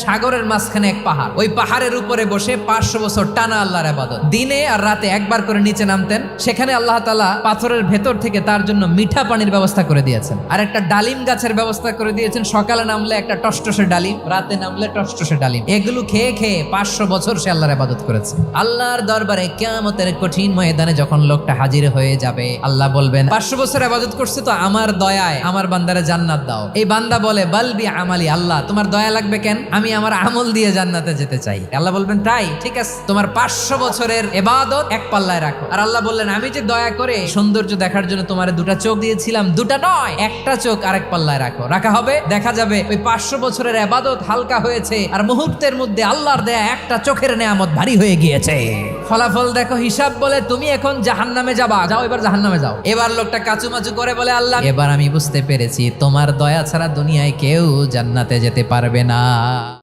সাগরের মাঝখানে এক পাহাড়, ওই পাহাড়ের উপরে বসে 500 বছর টানা আল্লাহর ইবাদত। দিনে আর রাতে একবার করে নিচে নামতেন। সেখানে আল্লাহ তাআলা পাথরের ভেতর থেকে তার জন্য মিঠা পানির ব্যবস্থা করে দিয়েছেন, আর একটা ডালিম গাছের ব্যবস্থা করে দিয়েছেন। সকালে নামলে একটা টসটসে ডালিম, রাতে নামলে টসটসে ডালিম। এগুলো খেয়ে খেয়ে 500 বছর সে আল্লাহর ইবাদত করেছে। আল্লাহর দরবারে কিয়ামতের কঠিন ময়দানে যখন লোকটা হাজির হয়ে যাবে, আল্লাহ বলবেন 500 বছর ইবাদত করছে তো আমার দয়ায় আমার বান্দারে জান্নাত দাও। এই বান্দা বলে বালবি আমালি, আল্লাহ তোমার দয়া লাগবে কেন? আমি আমার আমল দিয়ে জান্নাতে যেতে চাই। আল্লাহ বলবেন তাই ঠিক আছে, তোমার 500 বছরের ইবাদত এক পাল্লায় রাখো। আর আল্লাহ বললেন আমি যে দয়া করে সৌন্দর্য দেখার জন্য তোমার দুটা চোখ দিয়েছিলাম, দুটা নয় একটা চোখ আরেক পাল্লায় রাখো। রাখা হবে, দেখা যাবে ওই 500 বছরের ইবাদত হালকা হয়েছে, আর মুহূর্তের মধ্যে আল্লাহর দেয়া একটা চোখের নেয়ামত ভারী হয়ে গিয়েছে। ফলাফল দেখো, হিসাব বলে তুমি এখন জাহান্নামে যাবা, যাও এবার জাহান্নামে যাও। এবার লোকটা কাচুমাচু করে বলে আল্লাহ এবার আমি বুঝতে পেরেছি তোমার দয়া ছাড়া দুনিয়ায় কেউ জান্নাতে যেতে পারবে না।